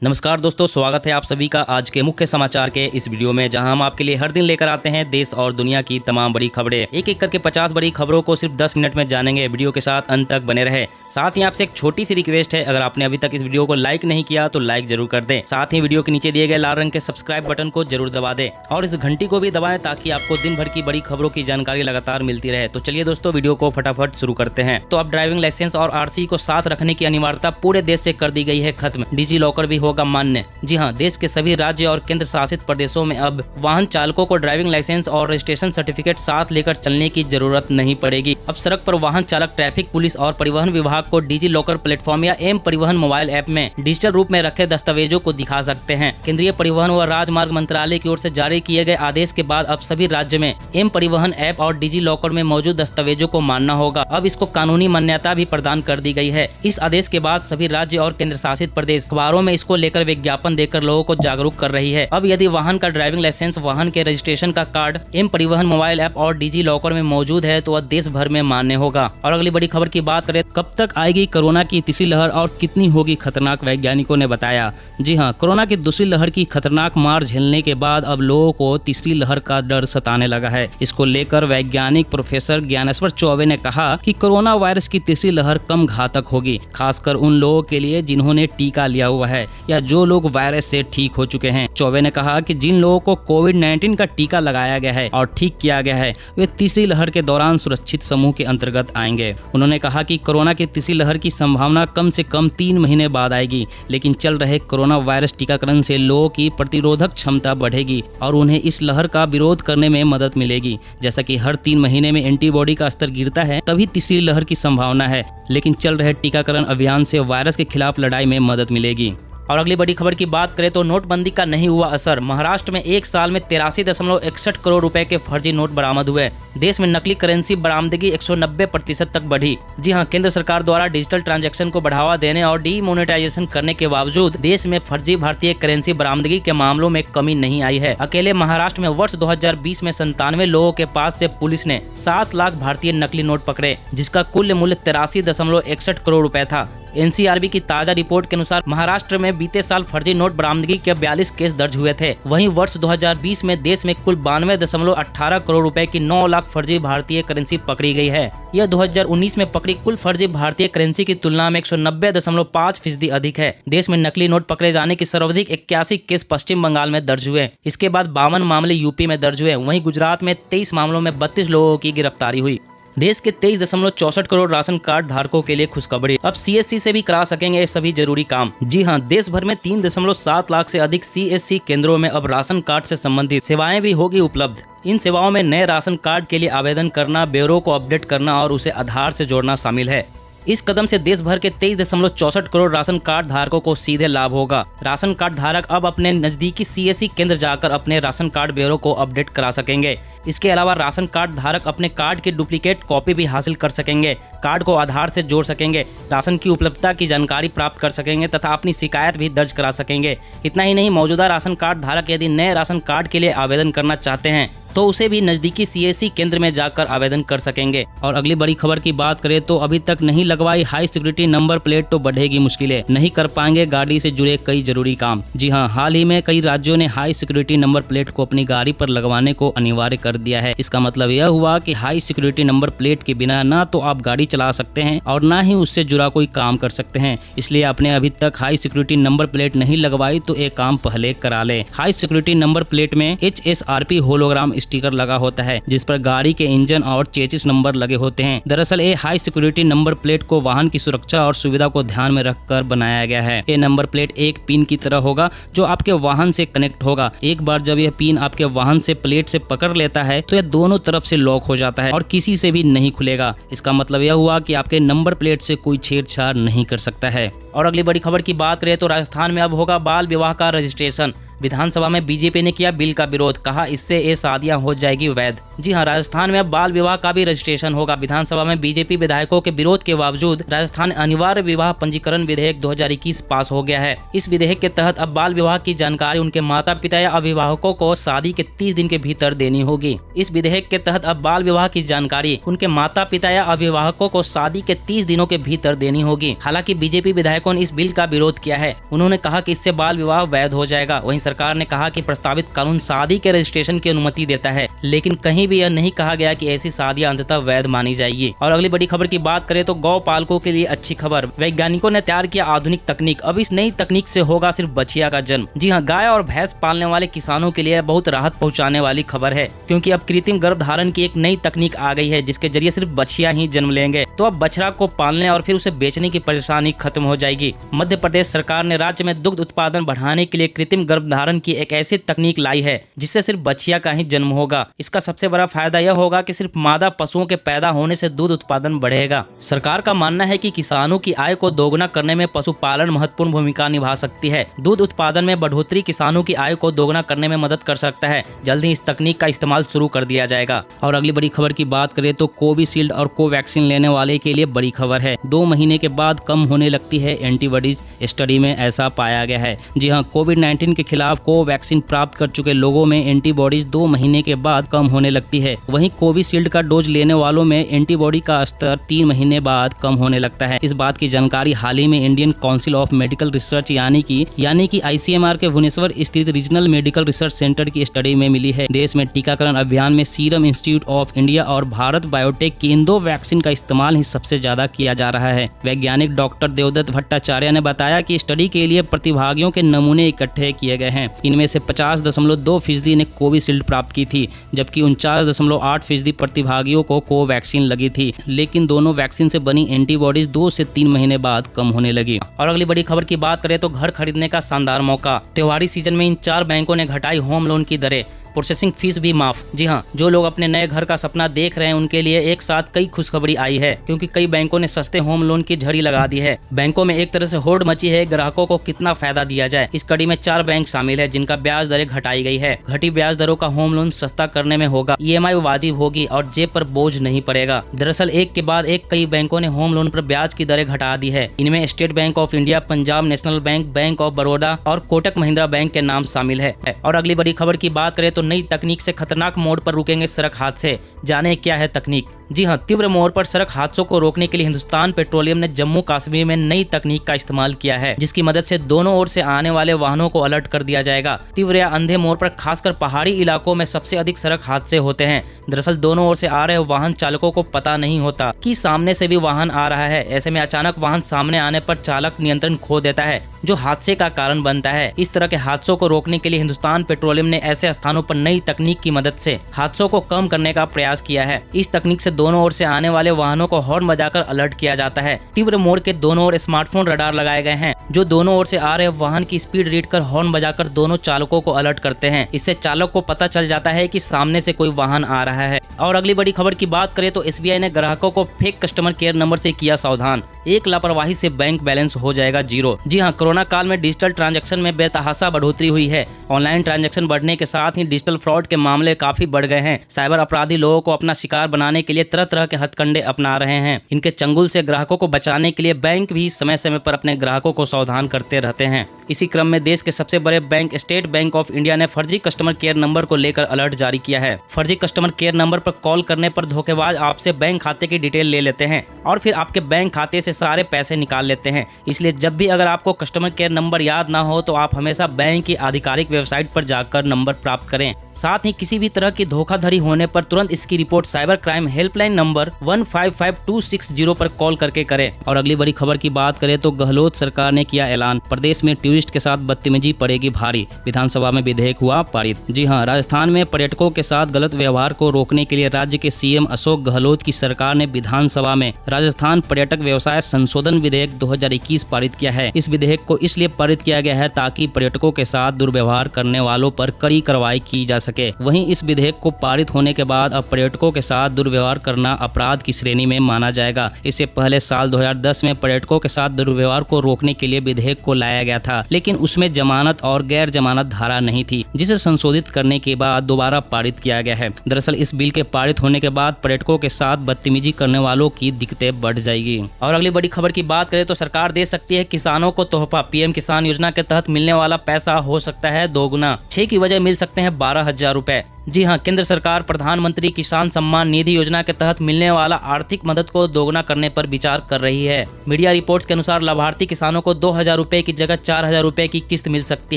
नमस्कार दोस्तों, स्वागत है आप सभी का आज के मुख्य समाचार के इस वीडियो में, जहां हम आपके लिए हर दिन लेकर आते हैं देश और दुनिया की तमाम बड़ी खबरें। एक एक करके 50 बड़ी खबरों को सिर्फ 10 मिनट में जानेंगे। वीडियो के साथ अंत तक बने रहे। साथ ही आपसे एक छोटी सी रिक्वेस्ट है, अगर आपने अभी तक इस वीडियो को लाइक नहीं किया तो लाइक जरूर कर दें। साथ ही वीडियो के नीचे दिए गए लाल रंग के सब्सक्राइब बटन को जरूर दबा दें और इस घंटी को भी दबाएं ताकि आपको दिन भर की बड़ी खबरों की जानकारी लगातार मिलती रहे। तो चलिए दोस्तों, वीडियो को फटाफट शुरू करते हैं। तो अब ड्राइविंग लाइसेंस और आरसी को साथ रखने की अनिवार्यता पूरे देश से कर दी गई है खत्म। डिजी लॉकर भी होगा मान्य। जी हाँ, देश के सभी राज्य और केंद्र शासित प्रदेशों में अब वाहन चालकों को ड्राइविंग लाइसेंस और रजिस्ट्रेशन सर्टिफिकेट साथ लेकर चलने की जरूरत नहीं पड़ेगी। अब सड़क पर वाहन चालक ट्रैफिक पुलिस और परिवहन विभाग को डिजी लॉकर प्लेटफॉर्म या एम परिवहन मोबाइल ऐप में डिजिटल रूप में रखे दस्तावेजों को दिखा सकते हैं। केंद्रीय परिवहन व राजमार्ग मंत्रालय की ओर से जारी किए गए आदेश के बाद अब सभी राज्य में एम परिवहन ऐप और डिजी लॉकर में मौजूद दस्तावेजों को मानना होगा। अब इसको कानूनी मान्यता भी प्रदान कर दी गई है। इस आदेश के बाद सभी राज्य और केंद्र शासित प्रदेश अखबारों में इसको लेकर विज्ञापन देकर लोगों को जागरूक कर रही है। अब यदि वाहन का ड्राइविंग लाइसेंस, वाहन के रजिस्ट्रेशन का कार्ड एम परिवहन मोबाइल ऐप और डिजी लॉकर में मौजूद है तो वह देश भर में मान्य होगा। और अगली बड़ी खबर की बात करें, कब तक आएगी कोरोना की तीसरी लहर और कितनी होगी खतरनाक, वैज्ञानिकों ने बताया। जी हाँ, कोरोना की दूसरी लहर की खतरनाक मार झेलने के बाद अब लोगों को तीसरी लहर का डर सताने लगा है। इसको लेकर वैज्ञानिक प्रोफेसर ज्ञानेश्वर चौबे ने कहा कि कोरोना वायरस की तीसरी लहर कम घातक होगी, खासकर उन लोगों के लिए जिन्होंने टीका लिया हुआ है या जो लोग वायरस से ठीक हो चुके हैं। चौबे ने कहा कि जिन लोगों को कोविड-19 का टीका लगाया गया है और ठीक किया गया है वे तीसरी लहर के दौरान सुरक्षित समूह के अंतर्गत आएंगे। उन्होंने कहा कि कोरोना की तीसरी लहर की संभावना कम से कम 3 महीने बाद आएगी, लेकिन चल रहे कोरोना वायरस टीकाकरण से लोगों की प्रतिरोधक क्षमता बढ़ेगी और उन्हें इस लहर का विरोध करने में मदद मिलेगी। जैसा कि हर 3 महीने में एंटीबॉडी का स्तर गिरता है, तभी तीसरी लहर की संभावना है, लेकिन चल रहे टीकाकरण अभियान से वायरस के खिलाफ लड़ाई में मदद मिलेगी। और अगली बड़ी खबर की बात करें तो नोटबंदी का नहीं हुआ असर। महाराष्ट्र में एक साल में 83.61 करोड़ रुपए के फर्जी नोट बरामद हुए। देश में नकली करेंसी बरामदगी 190% तक बढ़ी। जी हां, केंद्र सरकार द्वारा डिजिटल ट्रांजैक्शन को बढ़ावा देने और डीमोनेटाइजेशन करने के बावजूद देश में फर्जी भारतीय करेंसी बरामदगी के मामलों में कमी नहीं आई है। अकेले महाराष्ट्र में वर्ष 2020 में 97 लोगों के पास से पुलिस ने 7 लाख भारतीय नकली नोट पकड़े, जिसका कुल मूल्य 83.61 करोड़ रुपए था। एनसीआरबी की ताजा रिपोर्ट के अनुसार महाराष्ट्र में बीते साल फर्जी नोट बरामदगी के 42 केस दर्ज हुए थे। वहीं वर्ष 2020 में देश में कुल 92.18 करोड़ रुपए की 9 लाख फर्जी भारतीय करेंसी पकड़ी गई है। यह 2019 में पकड़ी कुल फर्जी भारतीय करेंसी की तुलना में 190.5% अधिक है। देश में नकली नोट पकड़े जाने की सर्वाधिक 81 केस पश्चिम बंगाल में दर्ज हुए। इसके बाद 52 मामले यूपी में दर्ज हुए। वहीं गुजरात में 23 मामलों में 32 लोगों की गिरफ्तारी हुई। देश के 23.64 करोड़ राशन कार्ड धारकों के लिए खुशखबरी, अब सीएससी से भी करा सकेंगे सभी जरूरी काम। जी हां, देश भर में 3.7 लाख से अधिक सीएससी केंद्रों में अब राशन कार्ड से संबंधित सेवाएं भी होगी उपलब्ध। इन सेवाओं में नए राशन कार्ड के लिए आवेदन करना, ब्यौरे को अपडेट करना और उसे आधार से जोड़ना शामिल है। इस कदम से देश भर के 23.64 करोड़ राशन कार्ड धारकों को सीधे लाभ होगा। राशन कार्ड धारक अब अपने नजदीकी सीएससी केंद्र जाकर अपने राशन कार्ड ब्यौरे को अपडेट करा सकेंगे। इसके अलावा राशन कार्ड धारक अपने कार्ड की डुप्लीकेट कॉपी भी हासिल कर सकेंगे, कार्ड को आधार से जोड़ सकेंगे, राशन की उपलब्धता की जानकारी प्राप्त कर सकेंगे तथा अपनी शिकायत भी दर्ज करा सकेंगे। इतना ही नहीं, मौजूदा राशन कार्ड धारक यदि नए राशन कार्ड के लिए आवेदन करना चाहते हैं तो उसे भी नजदीकी सीएससी केंद्र में जाकर आवेदन कर सकेंगे। और अगली बड़ी खबर की बात करें तो अभी तक नहीं लगवाई हाई सिक्योरिटी नंबर प्लेट तो बढ़ेगी मुश्किलें, नहीं कर पाएंगे गाड़ी से जुड़े कई जरूरी काम। जी हां, हाल ही में कई राज्यों ने हाई सिक्योरिटी नंबर प्लेट को अपनी गाड़ी पर लगवाने को अनिवार्य कर दिया है। इसका मतलब यह हुआ कि हाई सिक्योरिटी नंबर प्लेट के बिना ना तो आप गाड़ी चला सकते हैं और ना ही उससे जुड़ा कोई काम कर सकते हैं। इसलिए आपने अभी तक हाई सिक्योरिटी नंबर प्लेट नहीं लगवाई तो एक काम पहले करा ले। हाई सिक्योरिटी नंबर प्लेट में HSRP होलोग्राम स्टिकर लगा होता है, जिस पर गाड़ी के इंजन और चेसिस नंबर लगे होते हैं। दरअसल ये हाई सिक्योरिटी नंबर प्लेट को वाहन की सुरक्षा और सुविधा को ध्यान में रखकर बनाया गया है। ये नंबर प्लेट एक पिन की तरह होगा जो आपके वाहन से कनेक्ट होगा। एक बार जब यह पिन आपके वाहन से प्लेट से पकड़ लेता है तो यह दोनों तरफ से लॉक हो जाता है और किसी से भी नहीं खुलेगा। इसका मतलब यह हुआ कि आपके नंबर प्लेट से कोई छेड़छाड़ नहीं कर सकता है। और अगली बड़ी खबर की बात करें तो राजस्थान में अब होगा बाल विवाह का रजिस्ट्रेशन। विधानसभा में बीजेपी ने किया बिल का विरोध, कहा इससे ये शादियां हो जाएगी वैध। जी हां, राजस्थान में अब बाल विवाह का भी रजिस्ट्रेशन होगा। विधानसभा में बीजेपी विधायकों के विरोध के बावजूद राजस्थान अनिवार्य विवाह पंजीकरण विधेयक 2021 पास हो गया है। इस विधेयक के तहत अब बाल विवाह की जानकारी उनके माता पिता या अभिभावकों को शादी के 30 दिन के भीतर देनी होगी। इस विधेयक के तहत अब बाल विवाह की जानकारी उनके माता पिता या अभिभावकों को शादी के 30 दिनों के भीतर देनी होगी। हालांकि बीजेपी विधायकों ने इस बिल का विरोध किया है। उन्होंने कहा कि इससे बाल विवाह वैध हो जाएगा। वहीं सरकार ने कहा कि प्रस्तावित कानून शादी के रजिस्ट्रेशन की अनुमति देता है, लेकिन कहीं भी यह नहीं कहा गया कि ऐसी शादियां अंततः वैध मानी जाएगी। और अगली बड़ी खबर की बात करें तो गौ पालकों के लिए अच्छी खबर। वैज्ञानिकों ने तैयार किया आधुनिक तकनीक। अब इस नई तकनीक से होगा सिर्फ बछिया का जन्म। जी हाँ, गाय और भैंस पालने वाले किसानों के लिए बहुत राहत पहुंचाने वाली खबर है, क्योंकि अब कृत्रिम गर्भधारण की एक नई तकनीक आ गई है, जिसके जरिए सिर्फ बछिया ही जन्म लेंगे। तो अब बछड़ा को पालने और फिर उसे बेचने की परेशानी खत्म हो जाएगी। मध्य प्रदेश सरकार ने राज्य में दुग्ध उत्पादन बढ़ाने के लिए कृत्रिम गर्भधारण की एक ऐसी तकनीक लाई है जिससे सिर्फ बछिया का ही जन्म होगा। इसका सबसे बड़ा फायदा यह होगा कि सिर्फ मादा पशुओं के पैदा होने से दूध उत्पादन बढ़ेगा। सरकार का मानना है कि किसानों की आय को दोगुना करने में पशुपालन महत्वपूर्ण भूमिका निभा सकती है। दूध उत्पादन में बढ़ोतरी किसानों की आय को दोगुना करने में मदद कर सकता है। जल्द ही इस तकनीक का इस्तेमाल शुरू कर दिया जाएगा। और अगली बड़ी खबर की बात करें तो कोविशील्ड और कोवैक्सीन लेने वाले के लिए बड़ी खबर है। 2 महीने के बाद कम होने लगती है एंटीबॉडीज, स्टडी में ऐसा पाया गया है। जी हाँ, कोविड-19 के खिलाफ कोवैक्सीन प्राप्त कर चुके लोगों में एंटीबॉडीज 2 महीने के बाद कम होने लगती है। वहीं कोविशील्ड का डोज लेने वालों में एंटीबॉडी का स्तर 3 महीने बाद कम होने लगता है। इस बात की जानकारी हाल ही में Indian council of medical research यानी कि ICMR के भुवनेश्वर स्थित रीजनल मेडिकल रिसर्च सेंटर की स्टडी में मिली है। देश में टीकाकरण अभियान में सीरम इंस्टीट्यूट ऑफ इंडिया और भारत बायोटेक की इन 2 वैक्सीन का इस्तेमाल ही सबसे ज्यादा किया जा रहा है। वैज्ञानिक डॉक्टर देवदत्त भट्टाचार्य ने बताया कि स्टडी के लिए प्रतिभागियों के नमूने इकट्ठे किए गए हैं। इनमें से 50.2% ने कोविशील्ड प्राप्त की थी, जबकि 49.8% प्रतिभागियों को कोवैक्सीन लगी थी। लेकिन दोनों वैक्सीन से बनी एंटीबॉडीज 2 से 3 महीने बाद कम होने लगी। और अगली बड़ी खबर की बात करें तो घर खरीदने का शानदार मौका। त्योहारी सीजन में इन 4 बैंकों ने घटाई होम लोन की दरें, प्रोसेसिंग फीस भी माफ। जी हाँ, जो लोग अपने नए घर का सपना देख रहे हैं उनके लिए एक साथ कई खुशखबरी आई है, क्योंकि कई बैंकों ने सस्ते होम लोन की झड़ी लगा दी है। बैंकों में एक तरह से होड़ मची है, ग्राहकों को कितना फायदा दिया जाए। इस कड़ी में 4 बैंक शामिल है जिनका ब्याज दरें घटाई गई है। घटी ब्याज दरों का होम लोन सस्ता करने में होगा, EMI वाजिब होगी और जेब पर बोझ नहीं पड़ेगा। दरअसल एक के बाद एक कई बैंकों ने होम लोन पर ब्याज की दरें घटा दी है। इनमें state bank of India, Punjab national bank, bank of Baroda और कोटक महिंद्रा बैंक के नाम शामिल है। और अगली बड़ी खबर की बात करें तो नई तकनीक से खतरनाक मोड़ पर रुकेंगे सड़क हादसे। जाने क्या है तकनीक। जी हाँ, तीव्र मोड़ पर सड़क हादसों को रोकने के लिए हिंदुस्तान पेट्रोलियम ने जम्मू कश्मीर में नई तकनीक का इस्तेमाल किया है, जिसकी मदद से दोनों ओर से आने वाले वाहनों को अलर्ट कर दिया जाएगा। तीव्र या अंधे मोड़ पर खासकर पहाड़ी इलाकों में सबसे अधिक सड़क हादसे होते हैं। दरअसल दोनों ओर से आ रहे वाहन चालकों को पता नहीं होता कि सामने से भी वाहन आ रहा है। ऐसे में अचानक वाहन सामने आने पर चालक नियंत्रण खो देता है, जो हादसे का कारण बनता है। इस तरह के हादसों को रोकने के लिए हिंदुस्तान पेट्रोलियम ने ऐसे स्थानों पर नई तकनीक की मदद से हादसों को कम करने का प्रयास किया है। इस तकनीक से दोनों ओर से आने वाले वाहनों को हॉर्न बजाकर अलर्ट किया जाता है। तीव्र मोड़ के दोनों ओर स्मार्टफोन रडार लगाए गए हैं, जो दोनों ओर से आ रहे वाहन की स्पीड रीड कर हॉर्न बजाकर दोनों चालकों को अलर्ट करते हैं। इससे चालक को पता चल जाता है कि सामने से कोई वाहन आ रहा है। और अगली बड़ी खबर की बात करें तो SBI ने ग्राहकों को फेक कस्टमर केयर नंबर से किया सावधान। एक लापरवाही से बैंक बैलेंस हो जाएगा जीरो। जी हाँ, कोरोना काल में डिजिटल ट्रांजैक्शन में बेतहाशा बढ़ोतरी हुई है। ऑनलाइन ट्रांजैक्शन बढ़ने के साथ ही डिजिटल फ्रॉड के मामले काफी बढ़ गए हैं। साइबर अपराधी लोगों को अपना शिकार बनाने के लिए तरह तरह के हथकंडे अपना रहे हैं। इनके चंगुल से ग्राहकों को बचाने के लिए बैंक भी समय समय पर अपने ग्राहकों को सावधान करते रहते हैं। इसी क्रम में देश के सबसे बड़े bank state bank of India ने फर्जी कस्टमर केयर नंबर को लेकर अलर्ट जारी किया है। फर्जी कस्टमर केयर नंबर पर कॉल करने पर धोखेबाज आपसे बैंक खाते की डिटेल ले लेते हैं और फिर आपके बैंक खाते से सारे पैसे निकाल लेते हैं। इसलिए जब भी अगर आपको कस्टमर केयर नंबर याद ना हो तो आप हमेशा बैंक की आधिकारिक वेबसाइट पर जाकर नंबर प्राप्त करें। साथ ही किसी भी तरह की धोखाधड़ी होने पर तुरंत इसकी report cyber crime helpline number 155260 पर कॉल करके करें। और अगली बड़ी खबर की बात करें तो गहलोत सरकार ने किया ऐलान, प्रदेश में टूरिस्ट के साथ बदतमीजी पड़ेगी भारी। विधानसभा में विधेयक हुआ पारित। जी हां, राजस्थान में पर्यटकों के साथ गलत व्यवहार को रोकने के लिए राज्य के CM अशोक गहलोत की सरकार ने विधानसभा में राजस्थान पर्यटक व्यवसाय संशोधन विधेयक 2021 पारित किया है। इस विधेयक को इसलिए पारित किया गया है ताकि पर्यटकों के साथ दुर्व्यवहार करने वालों पर कड़ी कार्रवाई की जा सके। वहीं इस विधेयक को पारित होने के बाद अब पर्यटकों के साथ दुर्व्यवहार करना अपराध की श्रेणी में माना जाएगा। इससे पहले साल 2010 में पर्यटकों के साथ दुर्व्यवहार को रोकने के लिए विधेयक को लाया गया था, लेकिन उसमें जमानत और गैर जमानत धारा नहीं थी, जिसे संशोधित करने के बाद दोबारा पारित किया गया है। दरअसल इस बिल के पारित होने के बाद पर्यटकों के साथ बदतमीजी करने वालों की दिक्कतें बढ़ जाएगी। और अगली बड़ी खबर की बात करें तो सरकार दे सकती है किसानों को तोहफा। पीएम किसान योजना के तहत मिलने वाला पैसा हो सकता है दोगुना, 6 की वजह मिल सकते हैं 12,000 रुपए। जी हां, केंद्र सरकार प्रधानमंत्री किसान सम्मान निधि योजना के तहत मिलने वाला आर्थिक मदद को दोगुना करने पर विचार कर रही है। मीडिया रिपोर्ट्स के अनुसार लाभार्थी किसानों को 2,000 रुपए की जगह 4,000 रुपए की किस्त मिल सकती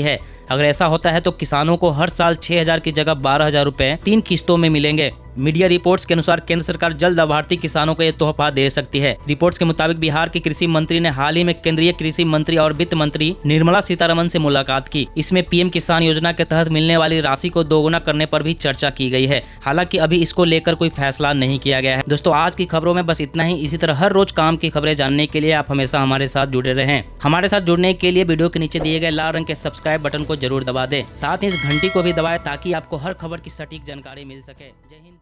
है। अगर ऐसा होता है तो किसानों को हर साल 6,000 की जगह 12,000 रुपए 3 किस्तों में मिलेंगे। मीडिया रिपोर्ट्स के अनुसार केंद्र सरकार जल्द लाभार्थी किसानों को ये तोहफा दे सकती है। रिपोर्ट्स के मुताबिक बिहार के कृषि मंत्री ने हाल ही में केंद्रीय कृषि मंत्री और वित्त मंत्री निर्मला सीतारमण से मुलाकात की। इसमें पीएम किसान योजना के तहत मिलने वाली राशि को दोगुना करने पर भी चर्चा की गई है। हालांकि अभी इसको लेकर कोई फैसला नहीं किया गया है। दोस्तों, आज की खबरों में बस इतना ही। इसी तरह हर रोज काम की खबरें जानने के लिए आप हमेशा हमारे साथ जुड़े रहें। हमारे साथ जुड़ने के लिए वीडियो के नीचे दिए गए लाल रंग के सब्सक्राइब बटन को जरूर दबा दें। साथ ही इस घंटी को भी दबाएं ताकि आपको हर खबर की सटीक जानकारी मिल सके। जय हिंद।